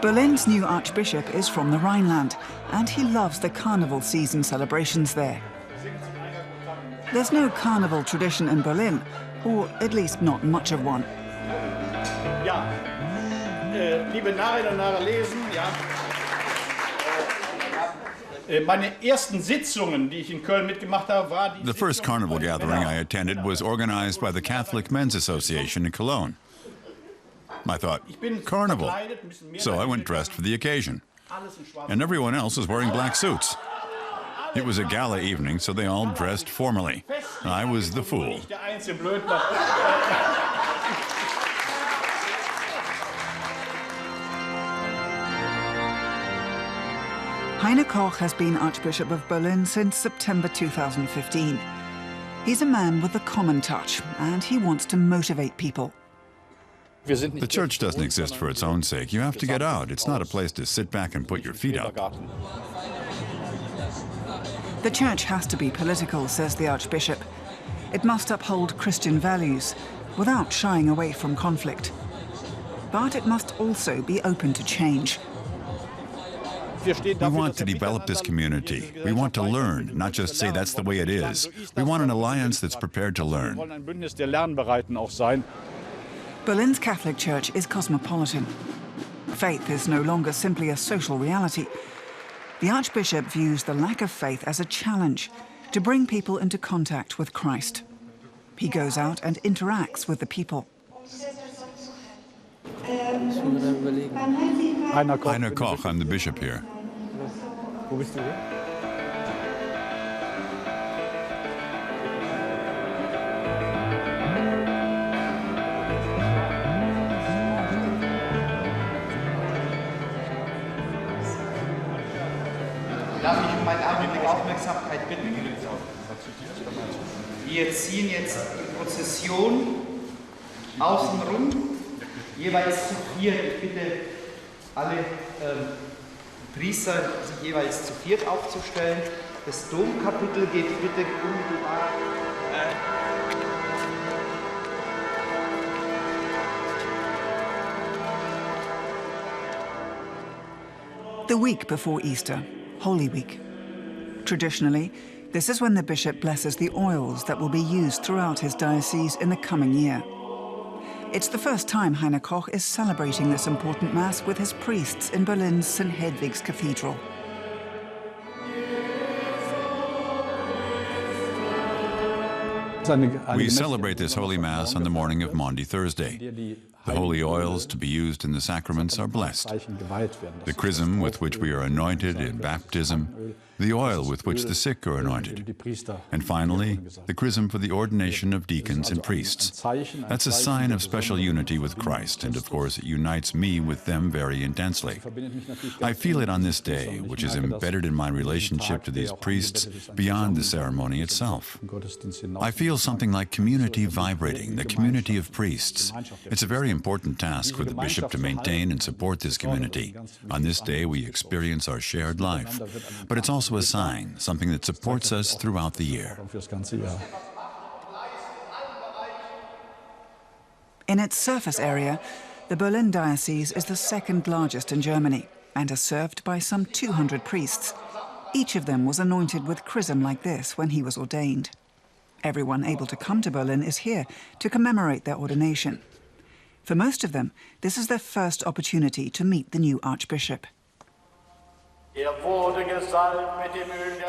Berlin's new Archbishop is from the Rhineland, and he loves the carnival season celebrations there. There's no carnival tradition in Berlin, or at least not much of one. Ja, liebe Narrinnen und Narren lesen, ja. Meine ersten Sitzungen, die ich in Köln mitgemacht habe, war die The first carnival gathering I attended was organized by the Catholic Men's Association in Cologne. I thought, carnival. So I went dressed for the occasion. And everyone else was wearing black suits. It was a gala evening, so they all dressed formally. I was the fool. Heiner Koch has been Archbishop of Berlin since September 2015. He's a man with a common touch, and he wants to motivate people. The church doesn't exist for its own sake. You have to get out. It's not a place to sit back and put your feet up. The church has to be political, says the Archbishop. It must uphold Christian values without shying away from conflict. But it must also be open to change. We want to develop this community. We want to learn, not just say that's the way it is. We want an alliance that's prepared to learn. Berlin's Catholic Church is cosmopolitan. Faith is no longer simply a social reality. The Archbishop views the lack of faith as a challenge to bring people into contact with Christ. He goes out and interacts with the people. Heiner Koch, I'm the bishop here. Darf ich um eine Augenblick Aufmerksamkeit bitten? Wir ziehen jetzt die Prozession außenrum, jeweils zu viert. Ich bitte alle Priester, sich jeweils zu viert aufzustellen. Das Domkapitel geht bitte unmittelbar. The week before Easter, Holy Week. Traditionally, this is when the bishop blesses the oils that will be used throughout his diocese in the coming year. It's the first time Heiner Koch is celebrating this important Mass with his priests in Berlin's St. Hedwig's Cathedral. We celebrate this Holy Mass on the morning of Maundy Thursday. The holy oils to be used in the sacraments are blessed. The chrism with which we are anointed in baptism, the oil with which the sick are anointed, and finally, the chrism for the ordination of deacons and priests. That's a sign of special unity with Christ, and of course it unites me with them very intensely. I feel it on this day, which is embedded in my relationship to these priests beyond the ceremony itself. I feel something like community vibrating, the community of priests. It's a very important task for the bishop to maintain and support this community. On this day we experience our shared life, but it's also a sign, something that supports us throughout the year. In its surface area, the Berlin diocese is the second largest in Germany and is served by some 200 priests. Each of them was anointed with chrism like this when he was ordained. Everyone able to come to Berlin is here to commemorate their ordination. For most of them, this is their first opportunity to meet the new Archbishop. He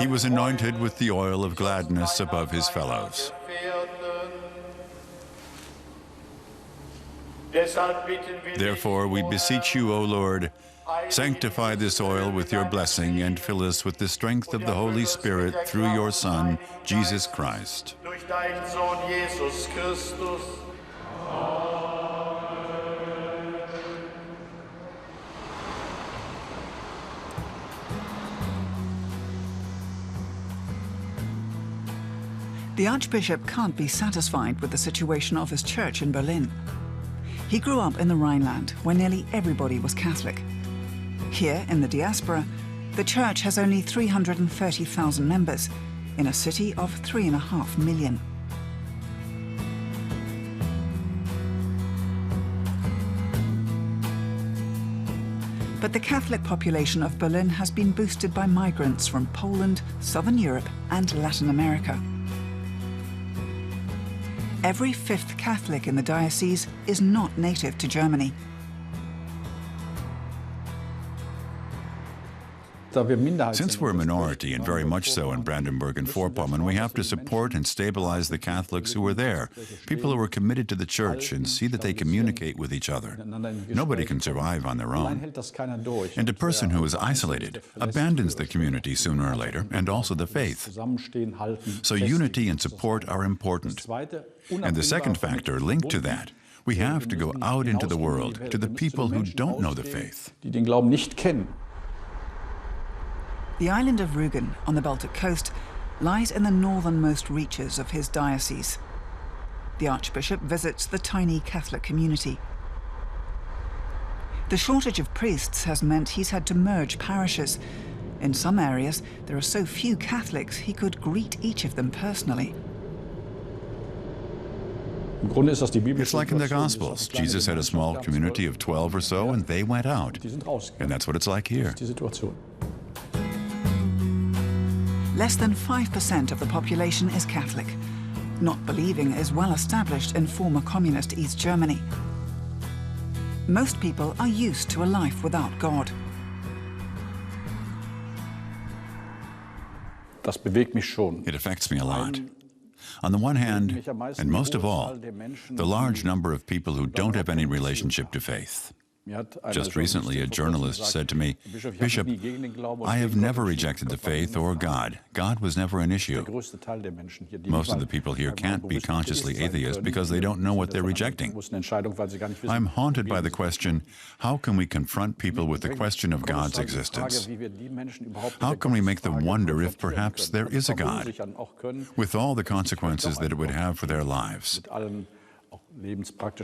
was anointed with the oil of gladness above his fellows. Therefore, we beseech you, O Lord, sanctify this oil with your blessing and fill us with the strength of the Holy Spirit through your Son, Jesus Christ. The Archbishop can't be satisfied with the situation of his church in Berlin. He grew up in the Rhineland, where nearly everybody was Catholic. Here, in the diaspora, the church has only 330,000 members, in a city of 3.5 million. But the Catholic population of Berlin has been boosted by migrants from Poland, Southern Europe, and Latin America. Every fifth Catholic in the diocese is not native to Germany. Since we're a minority, and very much so in Brandenburg and Vorpommern, we have to support and stabilize the Catholics who are there, people who are committed to the Church and see that they communicate with each other. Nobody can survive on their own. And a person who is isolated abandons the community sooner or later, and also the faith. So unity and support are important. And the second factor linked to that, we have to go out into the world, to the people who don't know the faith. The island of Rugen on the Baltic coast lies in the northernmost reaches of his diocese. The Archbishop visits the tiny Catholic community. The shortage of priests has meant he's had to merge parishes. In some areas, there are so few Catholics he could greet each of them personally. It's like in the Gospels. Jesus had a small community of 12 or so, and they went out. And that's what it's like here. Less than 5% of the population is Catholic. Not believing is well established in former communist East Germany. Most people are used to a life without God. It affects me a lot. On the one hand, and most of all, the large number of people who don't have any relationship to faith. Just recently, a journalist said to me, "Bishop, I have never rejected the faith or God. God was never an issue." Most of the people here can't be consciously atheist because they don't know what they're rejecting. I'm haunted by the question, how can we confront people with the question of God's existence? How can we make them wonder if perhaps there is a God, with all the consequences that it would have for their lives?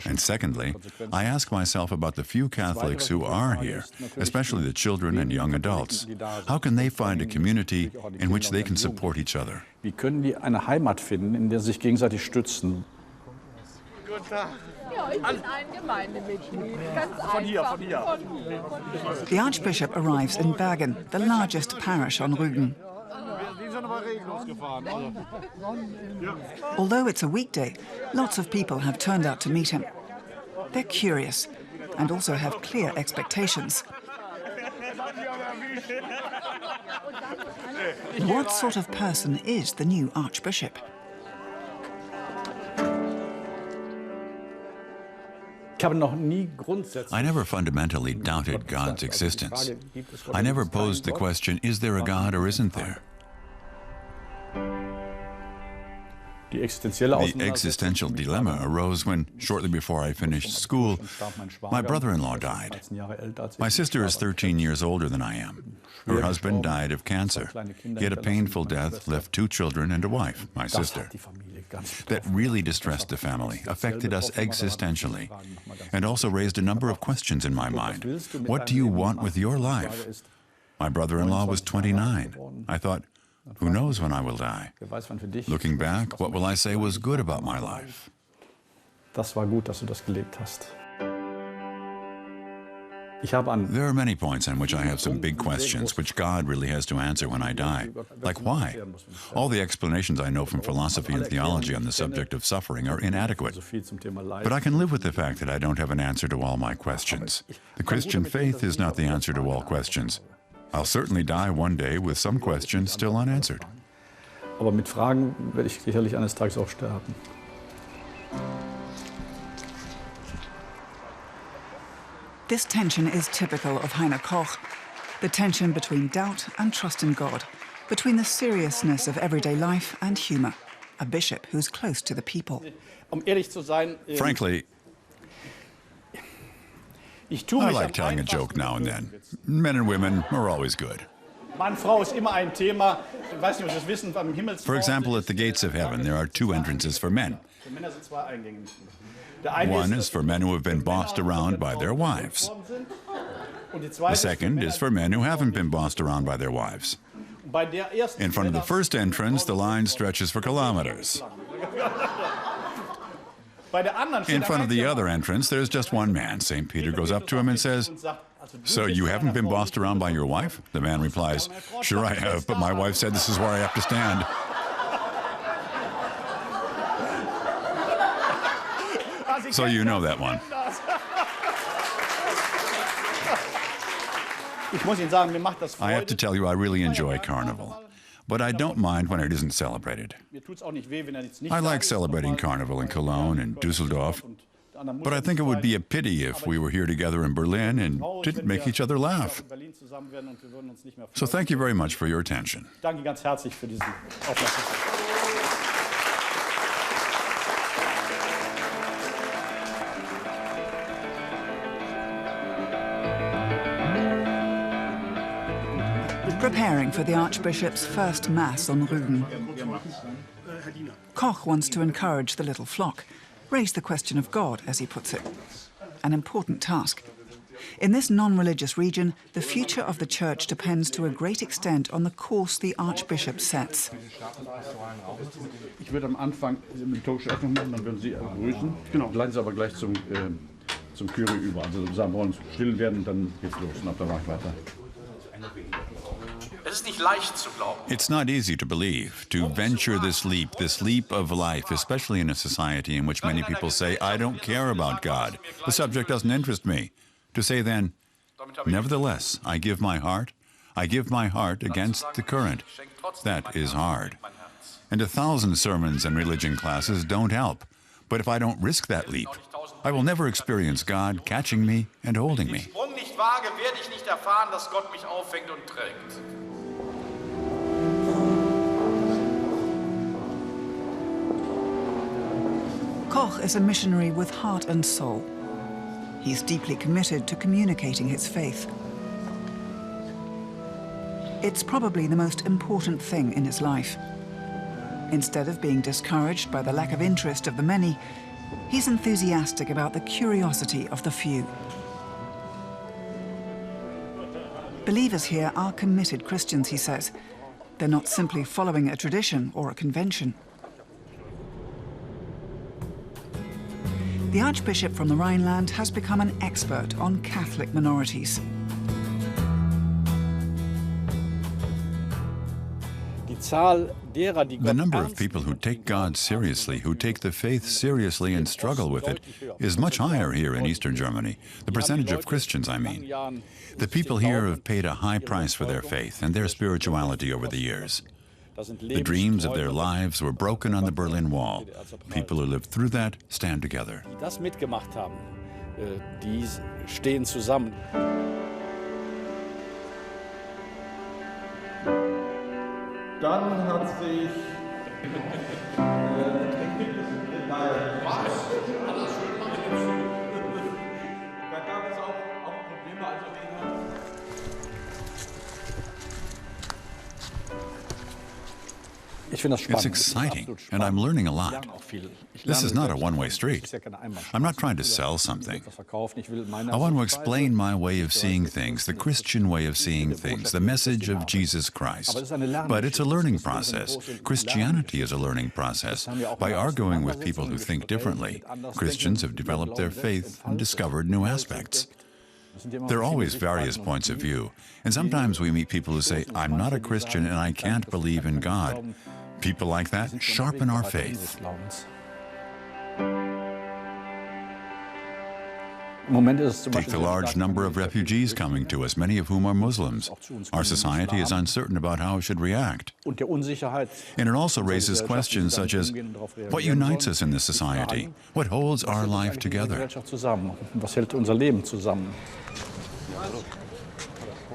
And secondly, I ask myself about the few Catholics who are here, especially the children and young adults. How can they find a community in which they can support each other? Wie können die eine Heimat finden, in der sie sich gegenseitig stützen? Guten Tag. Ja, ich bin ein Gemeindemitglied. Ganz einfach. Von hier. The Archbishop arrives in Bergen, the largest parish on Rügen. Although it's a weekday, lots of people have turned out to meet him. They're curious and also have clear expectations. What sort of person is the new Archbishop? I never fundamentally doubted God's existence. I never posed the question, is there a God or isn't there? The existential dilemma arose when, shortly before I finished school, my brother-in-law died. My sister is 13 years older than I am. Her husband died of cancer. He had a painful death, left 2 children and a wife, my sister. That really distressed the family, affected us existentially, and also raised a number of questions in my mind. What do you want with your life? My brother-in-law was 29. I thought, who knows when I will die? Looking back, what will I say was good about my life? There are many points on which I have some big questions, which God really has to answer when I die. Like why? All the explanations I know from philosophy and theology on the subject of suffering are inadequate. But I can live with the fact that I don't have an answer to all my questions. The Christian faith is not the answer to all questions. I'll certainly die one day with some questions still unanswered. Aber mit Fragen werde ich sicherlich eines Tages auch sterben. This tension is typical of Heiner Koch, the tension between doubt and trust in God, between the seriousness of everyday life and humor, a bishop who's close to the people. Frankly, I like telling a joke now and then. Men and women are always good. For example, at the gates of heaven, there are 2 entrances for men. One is for men who have been bossed around by their wives. The second is for men who haven't been bossed around by their wives. In front of the first entrance, the line stretches for kilometers. In front of the other entrance, there's just one man. St. Peter goes up to him and says, So you haven't been bossed around by your wife? The man replies, "Sure I have, but my wife said this is where I have to stand." So you know that one. I have to tell you, I really enjoy Carnival. But I don't mind when it isn't celebrated. I like celebrating Carnival in Cologne and Düsseldorf. But I think it would be a pity if we were here together in Berlin and didn't make each other laugh. So thank you very much for your attention. Preparing for the Archbishop's first Mass on Rugen. Koch wants to encourage the little flock, raise the question of God, as he puts it. An important task. In this non-religious region, the future of the Church depends to a great extent on the course the Archbishop sets. Ich würde am Anfang eine liturgische Öffnung machen, dann würden Sie grüßen. Genau. Leiten Sie aber gleich zum Kyrie über. Also sagen wollen still werden, dann geht's los und ab da mache ich weiter. It's not easy to believe, to venture this leap of life, especially in a society in which many people say, "I don't care about God. The subject doesn't interest me." To say then, "Nevertheless, I give my heart against the current." That is hard. And 1,000 sermons and religion classes don't help. But if I don't risk that leap, I will never experience God catching me and holding me. Koch is a missionary with heart and soul. He's deeply committed to communicating his faith. It's probably the most important thing in his life. Instead of being discouraged by the lack of interest of the many, he's enthusiastic about the curiosity of the few. Believers here are committed Christians, he says. They're not simply following a tradition or a convention. The Archbishop from the Rhineland has become an expert on Catholic minorities. The number of people who take God seriously, who take the faith seriously and struggle with it, is much higher here in Eastern Germany. The percentage of Christians, I mean. The people here have paid a high price for their faith and their spirituality over the years. The dreams of their lives were broken on the Berlin Wall. People who lived through that stand together. Dann hat sich It's exciting, and I'm learning a lot. This is not a one-way street. I'm not trying to sell something. I want to explain my way of seeing things, the Christian way of seeing things, the message of Jesus Christ. But it's a learning process. Christianity is a learning process. By arguing with people who think differently, Christians have developed their faith and discovered new aspects. There are always various points of view, and sometimes we meet people who say, "I'm not a Christian and I can't believe in God." People like that sharpen our faith. Take the large number of refugees coming to us, many of whom are Muslims. Our society is uncertain about how it should react. And it also raises questions such as, what unites us in this society? What holds our life together?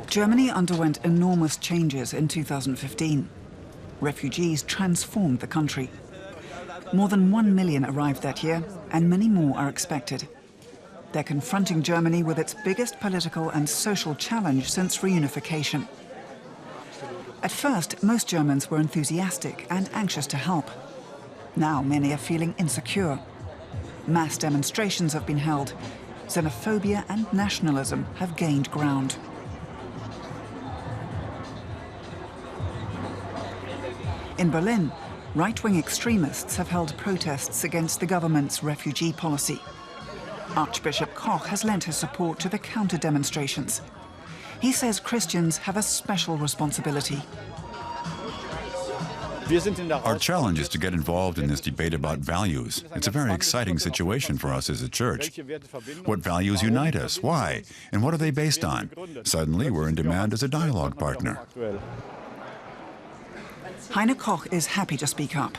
Germany underwent enormous changes in 2015. Refugees transformed the country. More than 1 million arrived that year, and many more are expected. They're confronting Germany with its biggest political and social challenge since reunification. At first, most Germans were enthusiastic and anxious to help. Now many are feeling insecure. Mass demonstrations have been held. Xenophobia and nationalism have gained ground. In Berlin, right-wing extremists have held protests against the government's refugee policy. Archbishop Koch has lent his support to the counter-demonstrations. He says Christians have a special responsibility. Our challenge is to get involved in this debate about values. It's a very exciting situation for us as a church. What values unite us? Why? And what are they based on? Suddenly, we're in demand as a dialogue partner. Heiner Koch is happy to speak up.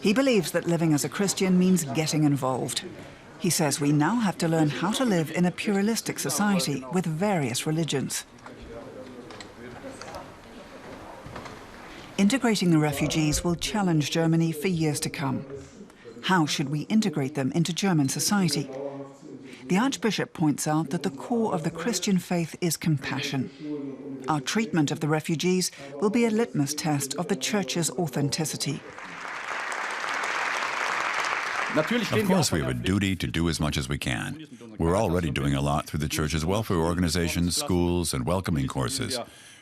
He believes that living as a Christian means getting involved. He says we now have to learn how to live in a pluralistic society with various religions. Integrating the refugees will challenge Germany for years to come. How should we integrate them into German society? The Archbishop points out that the core of the Christian faith is compassion. Our treatment of the refugees will be a litmus test of the Church's authenticity. Of course, we have a duty to do as much as we can. We're already doing a lot through the Church's welfare organizations, schools, and welcoming courses.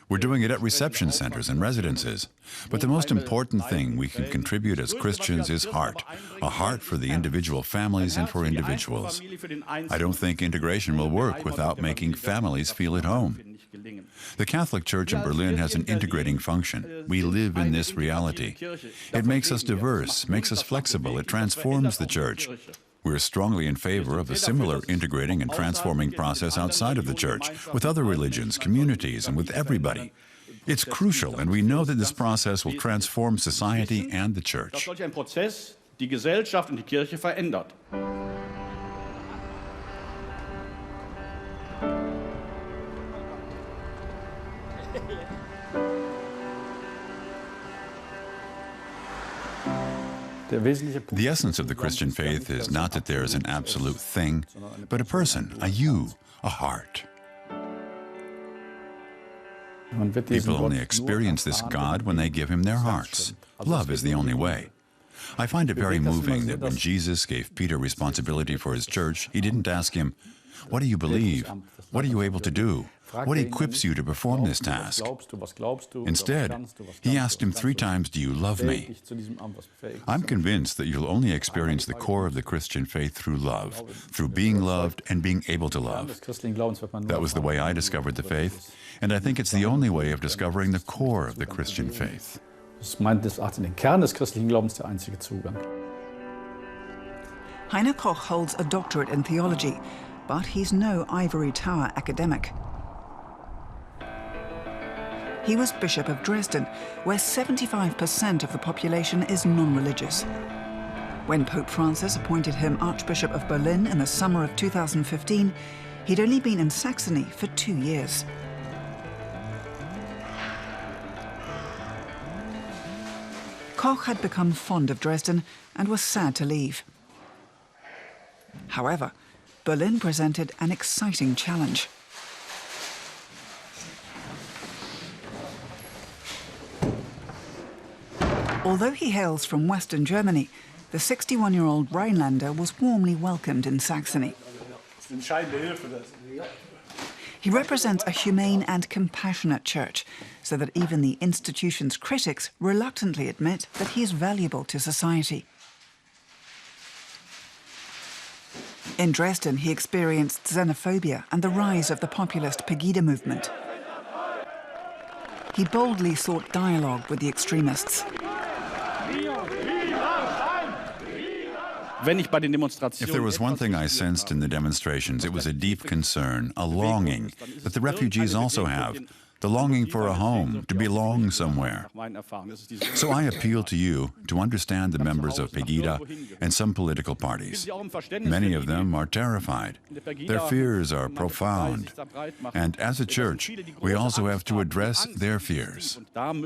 We're doing it at reception centers and residences. But the most important thing we can contribute as Christians is heart, a heart for the individual families and for individuals. I don't think integration will work without making families feel at home. The Catholic Church in Berlin has an integrating function. We live in this reality. It makes us diverse, makes us flexible, it transforms the Church. We're strongly in favor of a similar integrating and transforming process outside of the Church, with other religions, communities, and with everybody. It's crucial, and we know that this process will transform society and the Church. The essence of the Christian faith is not that there is an absolute thing, but a person, a you, a heart. People only experience this God when they give him their hearts. Love is the only way. I find it very moving that when Jesus gave Peter responsibility for his church, he didn't ask him, "What do you believe? What are you able to do? What equips you to perform this task?" Instead, he asked him 3 times, "Do you love me?" I'm convinced that you'll only experience the core of the Christian faith through love, through being loved and being able to love. That was the way I discovered the faith, and I think it's the only way of discovering the core of the Christian faith. Heiner Koch holds a doctorate in theology, but he's no ivory tower academic. He was Bishop of Dresden, where 75% of the population is non-religious. When Pope Francis appointed him Archbishop of Berlin in the summer of 2015, he'd only been in Saxony for 2 years. Koch had become fond of Dresden and was sad to leave. However, Berlin presented an exciting challenge. Although he hails from Western Germany, the 61-year-old Rhinelander was warmly welcomed in Saxony. He represents a humane and compassionate church, so that even the institution's critics reluctantly admit that he is valuable to society. In Dresden, he experienced xenophobia and the rise of the populist Pegida movement. He boldly sought dialogue with the extremists. If there was one thing I sensed in the demonstrations, it was a deep concern, a longing that the refugees also have, the longing for a home, to belong somewhere. So I appeal to you to understand the members of Pegida and some political parties. Many of them are terrified. Their fears are profound. And as a church, we also have to address their fears. Home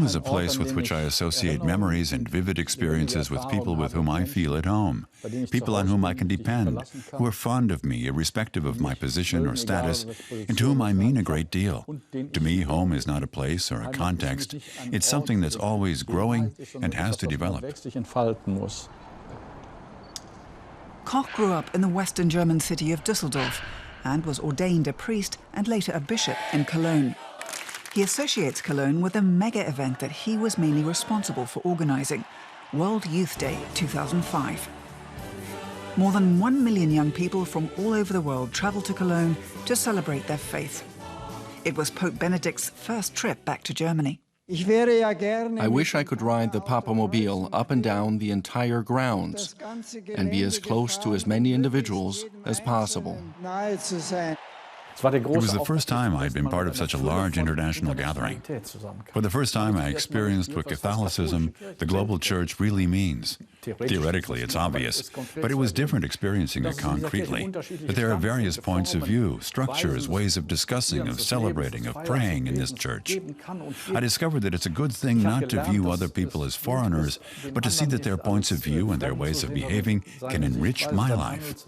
is a place with which I associate memories and vivid experiences with people with whom I feel at home, people on whom I can depend, who are fond of me irrespective of my position or status, and to whom I mean a great deal. To me, home is not a place or a context. It's something that's always growing and has to develop. Koch grew up in the Western German city of Düsseldorf and was ordained a priest and later a bishop in Cologne. He associates Cologne with a mega event that he was mainly responsible for organizing, World Youth Day 2005. More than 1 million young people from all over the world traveled to Cologne to celebrate their faith. It was Pope Benedict's first trip back to Germany. I wish I could ride the Papamobile up and down the entire grounds and be as close to as many individuals as possible. It was the first time I had been part of such a large international gathering. For the first time, I experienced what Catholicism, the global church, really means. Theoretically, it's obvious, but it was different experiencing it concretely. That there are various points of view, structures, ways of discussing, of celebrating, of praying in this church. I discovered that it's a good thing not to view other people as foreigners, but to see that their points of view and their ways of behaving can enrich my life.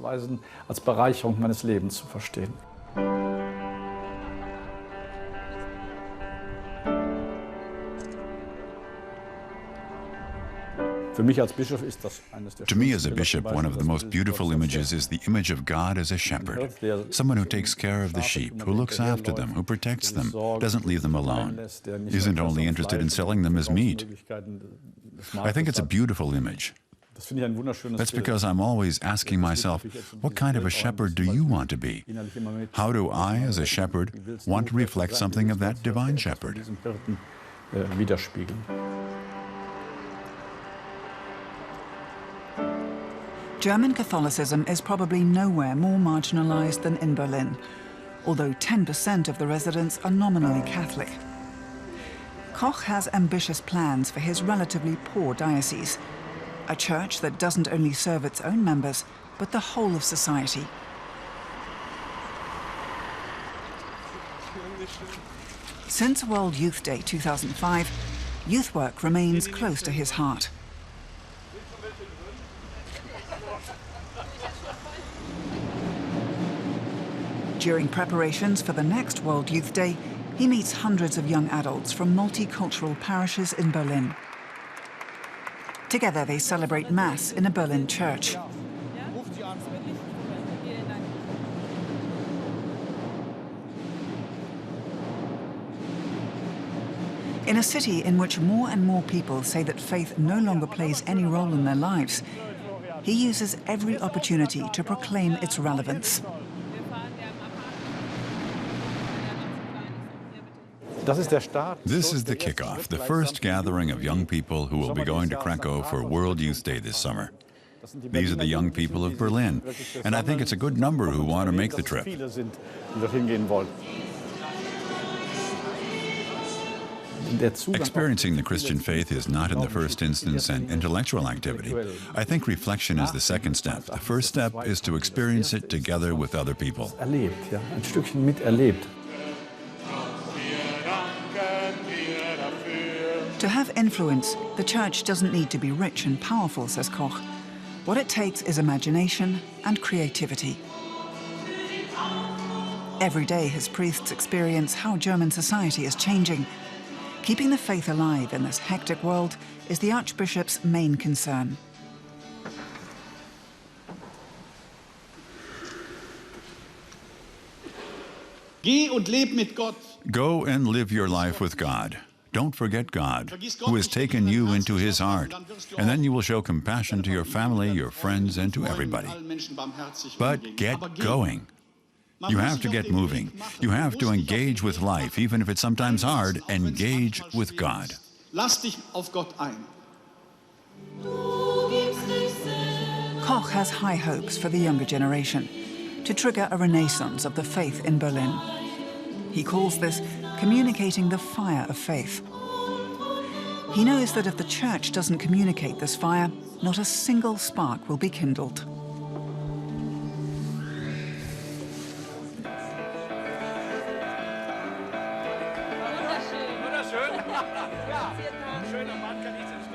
To me as a bishop, one of the most beautiful images is the image of God as a shepherd, someone who takes care of the sheep, who looks after them, who protects them, doesn't leave them alone, isn't only interested in selling them as meat. I think it's a beautiful image. That's because I'm always asking myself, what kind of a shepherd do you want to be? How do I, as a shepherd, want to reflect something of that divine shepherd? German Catholicism is probably nowhere more marginalized than in Berlin, although 10% of the residents are nominally Catholic. Koch has ambitious plans for his relatively poor diocese, a church that doesn't only serve its own members, but the whole of society. Since World Youth Day 2005, youth work remains close to his heart. During preparations for the next World Youth Day, he meets hundreds of young adults from multicultural parishes in Berlin. Together they celebrate Mass in a Berlin church. In a city in which more and more people say that faith no longer plays any role in their lives, he uses every opportunity to proclaim its relevance. This is the kickoff, the first gathering of young people who will be going to Krakow for World Youth Day this summer. These are the young people of Berlin, and I think it's a good number who want to make the trip. Experiencing the Christian faith is not in the first instance an intellectual activity. I think reflection is the second step. The first step is to experience it together with other people. To have influence, the church doesn't need to be rich and powerful, says Koch. What it takes is imagination and creativity. Every day his priests experience how German society is changing. Keeping the faith alive in this hectic world is the Archbishop's main concern. Go and live your life with God. Don't forget God, who has taken you into his heart, and then you will show compassion to your family, your friends, and to everybody. But get going. You have to get moving. You have to engage with life, even if it's sometimes hard. Engage with God. Koch has high hopes for the younger generation, to trigger a renaissance of the faith in Berlin. He calls this communicating the fire of faith. He knows that if the church doesn't communicate this fire, not a single spark will be kindled.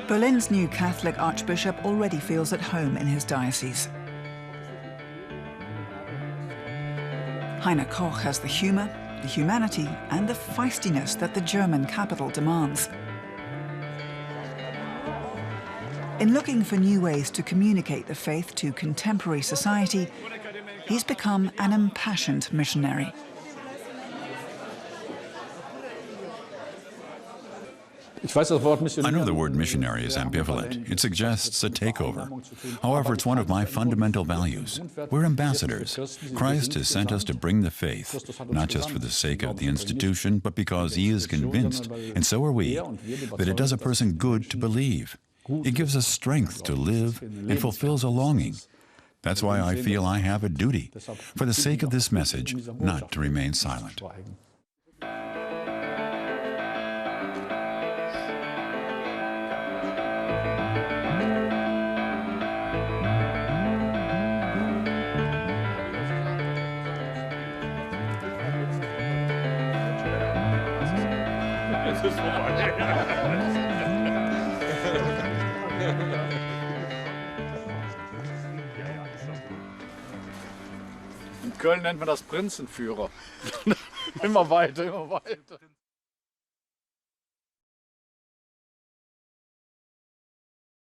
Berlin's new Catholic Archbishop already feels at home in his diocese. Heiner Koch has the humor, the humanity, and the feistiness that the German capital demands. In looking for new ways to communicate the faith to contemporary society, he's become an impassioned missionary. I know the word missionary is ambivalent. It suggests a takeover. However, it's one of my fundamental values. We're ambassadors. Christ has sent us to bring the faith, not just for the sake of the institution, but because he is convinced, and so are we, that it does a person good to believe. It gives us strength to live and fulfills a longing. That's why I feel I have a duty, for the sake of this message, not to remain silent. In Köln nennt man das Prinzenführer. Immer weiter, immer weiter.